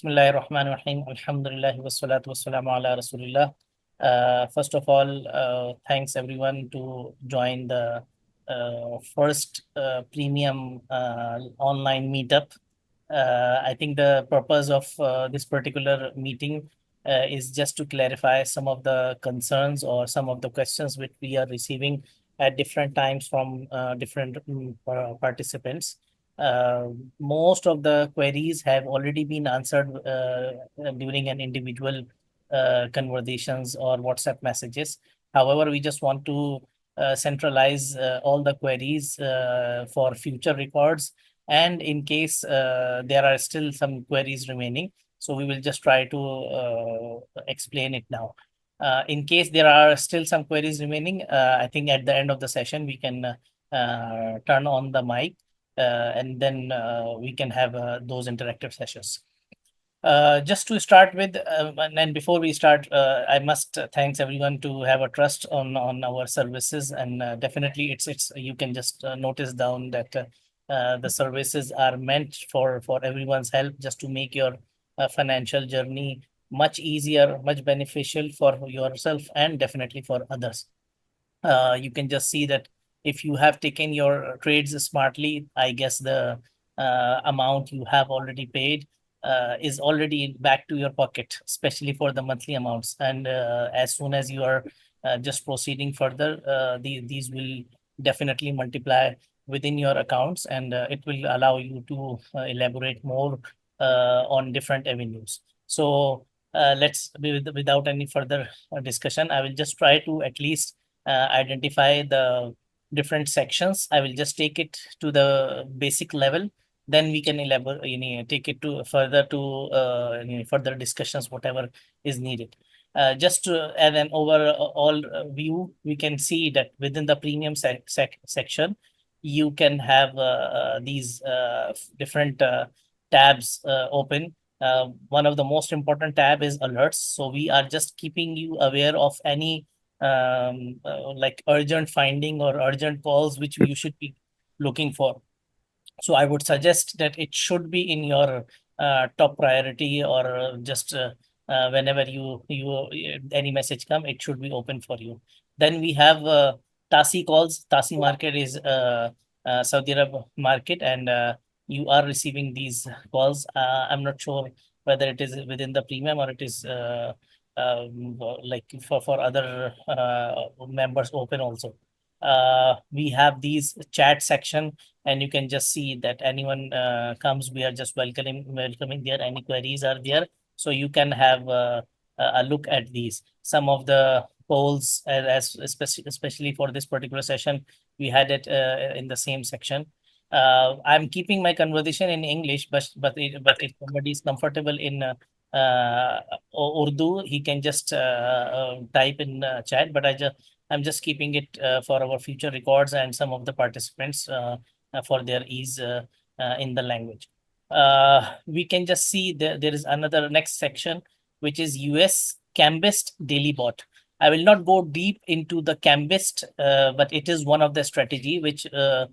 Bismillahir-Rahmanir-Rahim. Alhamdulillah wassalatu wassalamu ala Rasulillah. First of all, thanks everyone to join the first premium online meetup. I think the purpose of this particular meeting is just to clarify some of the concerns or some of the questions which we are receiving at different times from different participants. Uh, Most of the queries have already been answered during an individual conversations or WhatsApp messages. However, we just want to centralize all the queries for future records. And in case there are still some queries remaining, so we will just try to explain it now. In case there are still some queries remaining, I think at the end of the session, we can turn on the mic and then we can have those interactive sessions. Just to start with, and before we start, I must thanks everyone to have a trust on our services, and definitely it's you can just notice down that the services are meant for everyone's help, just to make your financial journey much easier, much beneficial for yourself and definitely for others. You can just see that if you have taken your trades smartly, I guess the amount you have already paid is already back to your pocket, especially for the monthly amounts. And as soon as you are just proceeding further, these will definitely multiply within your accounts, and it will allow you to elaborate more on different avenues. So without any further discussion, I will just try to at least identify the different sections. I will just take it to the basic level. Then we can elaborate, take it to further to further discussions, whatever is needed. Just to add an overall view, we can see that within the premium section, you can have these different tabs open. One of the most important tab is alerts. So we are just keeping you aware of any like urgent finding or urgent calls which you should be looking for. So I would suggest that it should be in your top priority, or just whenever any message come, it should be open for you. Then we have TASI calls. TASI market is Saudi Arab market, and you are receiving these calls. I'm not sure whether it is within the premium or it is like for other members open also. We have these chat section, and you can just see that anyone comes, we are just welcoming there. Any queries are there, so you can have a look at these. Some of the polls, as especially for this particular session, we had it in the same section. I'm keeping my conversation in English, but if somebody is comfortable in Urdu, he can just type in chat. But I'm just keeping it for our future records and some of the participants for their ease in the language. We can just see there is another next section, which is US Cambist Daily Bot. I will not go deep into the Cambist, but it is one of the strategy which the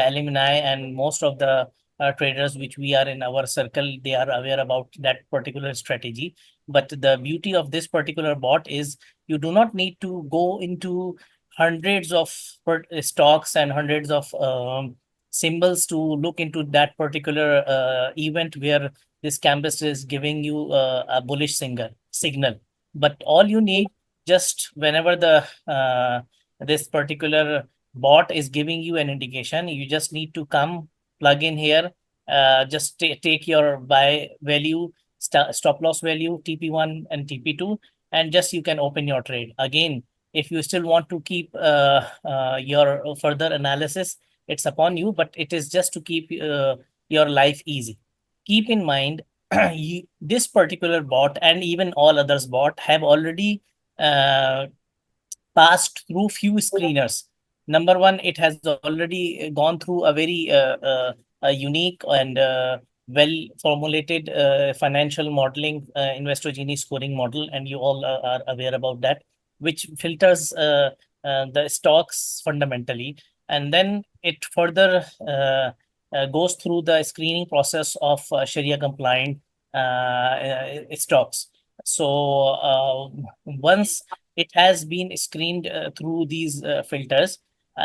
alumni and most of the traders which we are in our circle, they are aware about that particular strategy. But the beauty of this particular bot is you do not need to go into hundreds of stocks and hundreds of symbols to look into that particular event where this Cambist is giving you a bullish signal. But all you need, just whenever the this particular bot is giving you an indication, you just need to come plug in here, just take your buy value, stop loss value, TP1 and TP2, and just you can open your trade. Again, if you still want to keep your further analysis, it's upon you, but it is just to keep your life easy. Keep in mind, this particular bot and even all others bot have already passed through few screeners. Number one, it has already gone through a very unique and well formulated financial modeling, investor Gini scoring model, and you all are aware about that, which filters the stocks fundamentally, and then it further goes through the screening process of Sharia compliant stocks. So once it has been screened through these filters,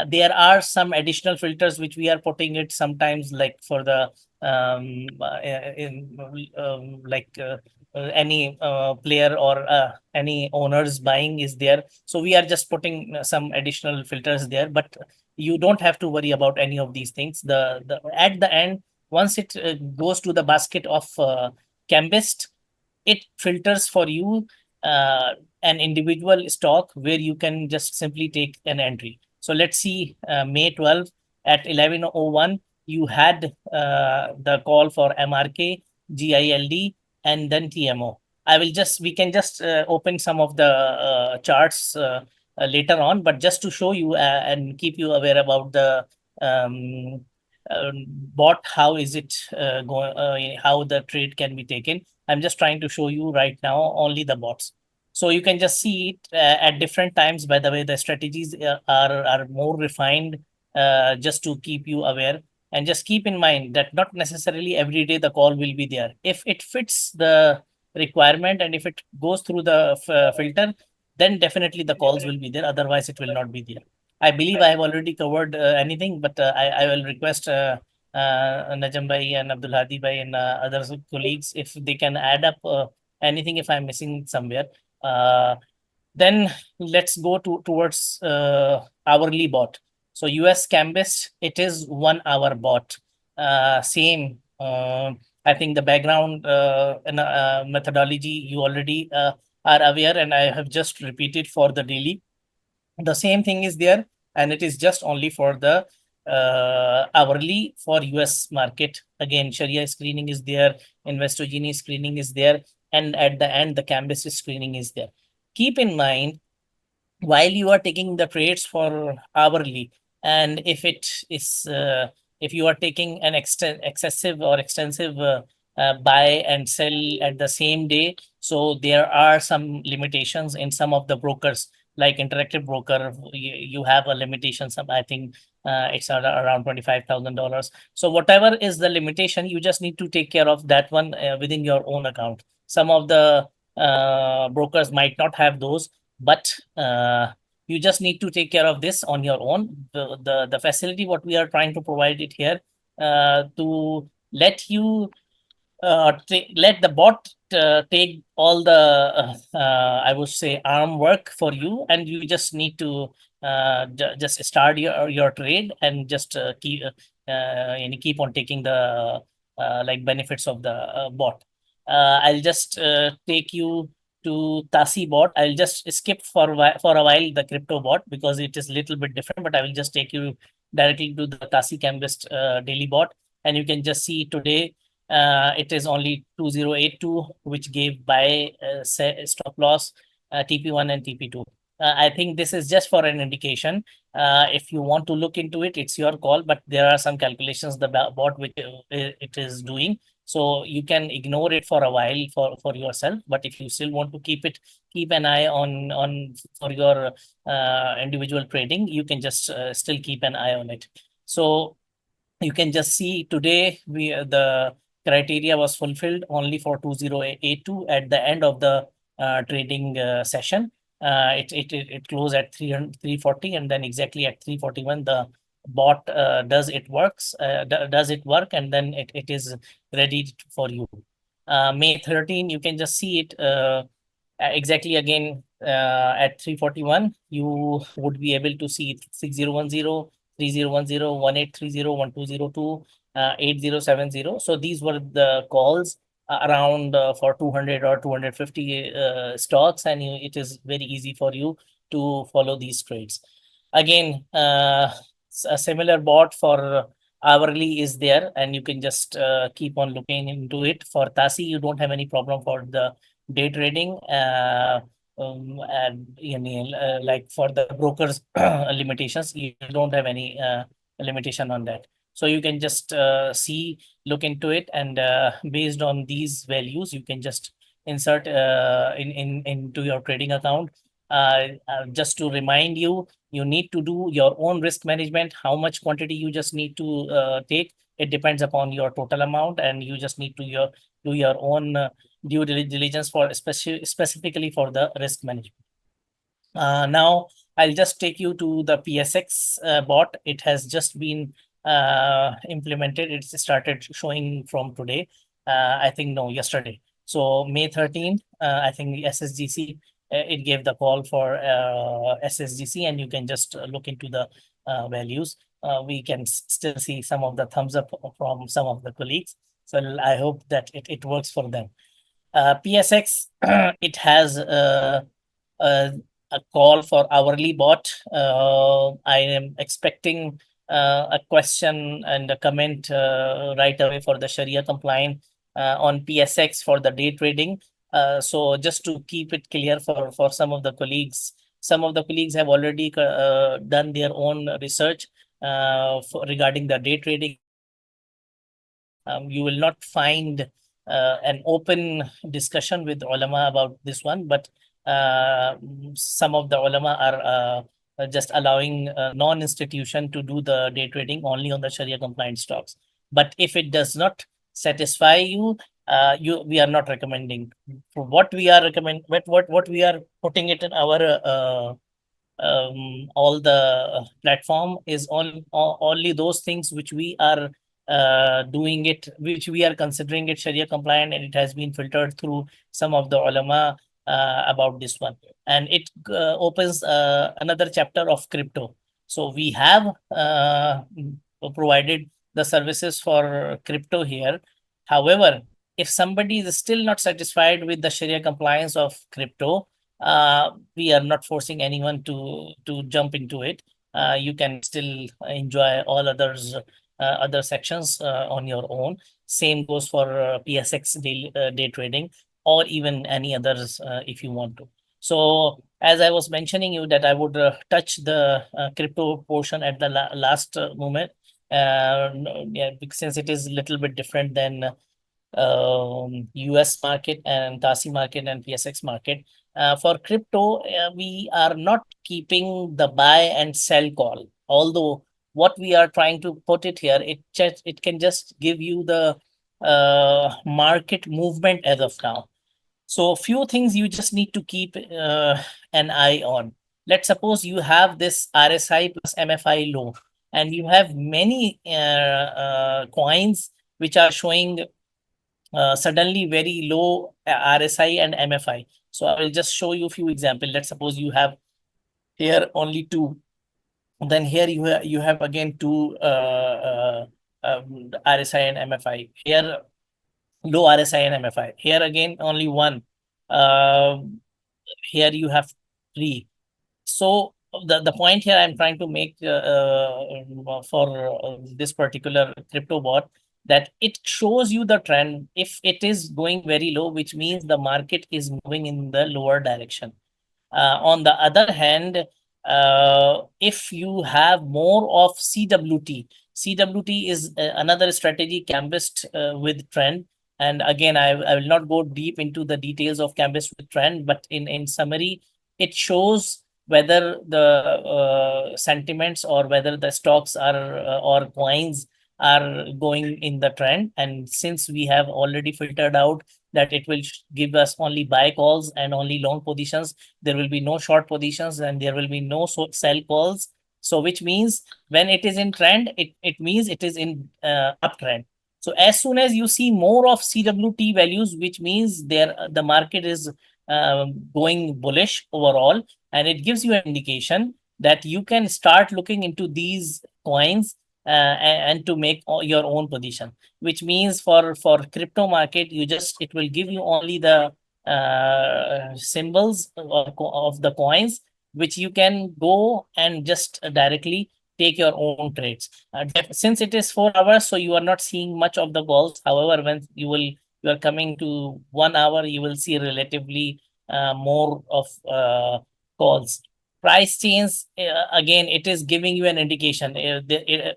there are some additional filters which we are putting it sometimes, like for the in like any player or any owners buying is there. So we are just putting some additional filters there, but you don't have to worry about any of these things. The at the end, once it goes to the basket of Cambist, it filters for you an individual stock where you can just simply take an entry. So let's see, May 12th at 11:01, you had the call for MRK, GILD, and then TMO. We can just open some of the charts later on, but just to show you and keep you aware about the um, bot, how is it going, how the trade can be taken. I'm just trying to show you right now only the bots. So you can just see it at different times. By the way, the strategies are more refined just to keep you aware. And just keep in mind that not necessarily every day the call will be there. If it fits the requirement and if it goes through the filter, then definitely the calls will be there. Otherwise, it will not be there. I believe I have already covered anything, but I will request Najam Bhai and Abdul Hadi Bhai and other colleagues if they can add up anything if I'm missing somewhere. Then let's go towards hourly bot. So US Cambist, it is 1 hour bot. Same. I think the background methodology you already are aware, and I have just repeated for the daily. The same thing is there, and it is just only for the hourly for US market. Again, Sharia screening is there, Investogeny screening is there, and at the end, the Cambist screening is there. Keep in mind, while you are taking the trades for hourly, and if you are taking an excessive or extensive buy and sell at the same day, so there are some limitations in some of the brokers, like Interactive Broker. You have a limitation. Some, I think it's around $25,000. So whatever is the limitation, you just need to take care of that one within your own account. Some of the brokers might not have those, but you just need to take care of this on your own. The facility what we are trying to provide it here to let you let the bot take all the I would say arm work for you, and you just need to just start your trade and just keep on taking the like benefits of the bot. I'll just take you to TASI bot. I'll just skip for a while the crypto bot because it is a little bit different, but I will just take you directly to the TASI Cambist daily bot, and you can just see today it is only 2082, which gave buy stop loss TP1 and TP2. I think this is just for an indication. If you want to look into it, it's your call, but there are some calculations the bot which it is doing. So you can ignore it for a while for yourself. But if you still want to keep an eye on for your individual trading, you can just still keep an eye on it. So you can just see today the criteria was fulfilled only for 2082 at the end of the trading session. It closed at 340, and then exactly at 341 the bot does it work, and then it is ready for you. May 13, you can just see it exactly again at 341. You would be able to see 6010, 3010, 1830, 1202, 8070. So these were the calls around for 200 or 250 stocks, and it is very easy for you to follow these trades. Again, a similar bot for hourly is there, and you can just keep on looking into it. For TASI, you don't have any problem for the day trading. And like for the brokers limitations, you don't have any limitation on that. So you can just look into it, and based on these values, you can just insert into your trading account. Just to remind you, you need to do your own risk management. How much quantity you just need to take, it depends upon your total amount, and you just need to do your own due diligence for specifically for the risk management. Now, I'll just take you to the PSX bot. It has just been implemented. It's started showing from today. I think, no, yesterday. So May 13th, I think the SSGC, it gave the call for SSGC, and you can just look into the values. We can still see some of the thumbs up from some of the colleagues. So I hope that it works for them. PSX, it has a call for hourly bot. I am expecting a question and a comment right away for the Sharia compliant on PSX for the day trading. So just to keep it clear for some of the colleagues have already done their own research regarding the day trading. You will not find an open discussion with ulama about this one, but some of the ulama are just allowing non-institution to do the day trading only on the Sharia compliant stocks. But if it does not satisfy you, we are not recommending. For what we are what we are putting it in our all the platform is only those things which we are doing it, which we are considering it Sharia compliant, and it has been filtered through some of the ulama about this one, and it opens another chapter of crypto. So we have provided the services for crypto here. However, if somebody is still not satisfied with the Sharia compliance of crypto, we are not forcing anyone to jump into it. You can still enjoy all other sections on your own. Same goes for PSX day trading, or even any others if you want to. So as I was mentioning you that I would touch the crypto portion at the last moment, yeah, since it is a little bit different than US market and TASI market and PSX market. For crypto, we are not keeping the buy and sell call. Although what we are trying to put it here, it can just give you the market movement as of now. So a few things you just need to keep an eye on. Let's suppose you have this RSI plus MFI low, and you have many coins which are showing suddenly very low RSI and MFI. So I will just show you a few examples. Let's suppose you have here only two. Then here you have again two RSI and MFI. Here low RSI and MFI. Here again only one. Here you have three. So the point here I'm trying to make for this particular crypto bot, that it shows you the trend. If it is going very low, which means the market is moving in the lower direction. On the other hand, if you have more of CWT is another strategy, Cambist-With-Trend. And again, I will not go deep into the details of Cambist-With-Trend, but in summary, it shows whether the sentiments or whether the stocks are or coins are going in the trend. And since we have already filtered out that it will give us only buy calls and only long positions, there will be no short positions and there will be no sell calls. So which means when it is in trend, it means it is in uptrend. So as soon as you see more of CWT values, which means the market is going bullish overall, and it gives you an indication that you can start looking into these coins and to make your own position. Which means for crypto market, it will give you only the symbols of the coins, which you can go and just directly take your own trades. Since it is 4 hours, so you are not seeing much of the calls. However, when you are coming to 1 hour, you will see relatively more of calls. Price change, again, it is giving you an indication.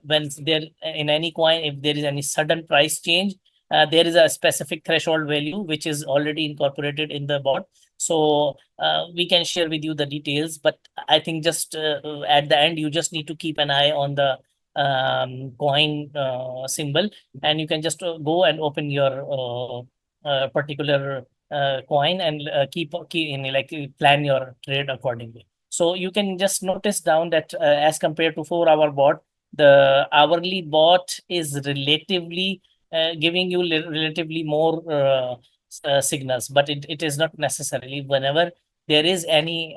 When there in any coin, if there is any sudden price change, there is a specific threshold value which is already incorporated in the bot. So we can share with you the details, but I think just at the end, you just need to keep an eye on the coin symbol, and you can just go and open your particular coin and keep in like plan your trade accordingly. So you can just notice down that as compared to 4-hour bot, the hourly bot is relatively giving you relatively more signals, but it is not necessarily. Whenever there is any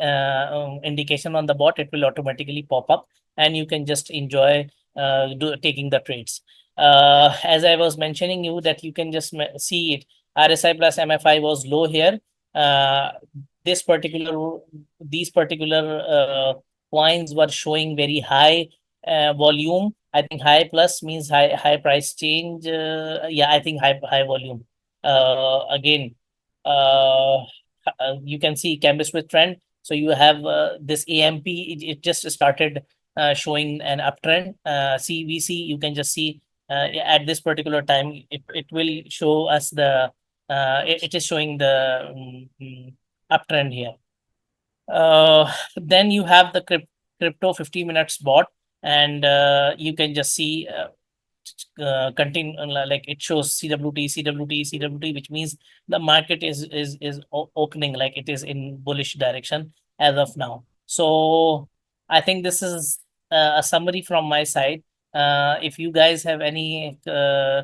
indication on the bot, it will automatically pop up and you can just enjoy taking the trades. As I was mentioning you that you can just see it, RSI plus MFI was low here. Uh, this particular these particular coins were showing very high volume. I think high plus means high price change. Yeah, I think high volume. Again, uh, you can see Cambist-With-Trend. So you have this AMP. It just started showing an uptrend. CVC, you can just see at this particular time, it will show us the it is showing the uptrend here. Then you have the crypto 50 minutes bot, and you can just see continue like it shows CWT, which means the market is opening, like it is in bullish direction as of now. So I think this is a summary from my side. If you guys have any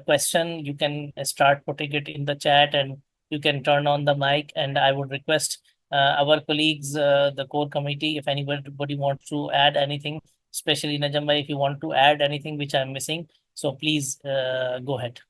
question, you can start putting it in the chat and you can turn on the mic, and I would request our colleagues, the core committee, if anybody wants to add anything, especially Najam bhai, if you want to add anything which I'm missing, so please go ahead.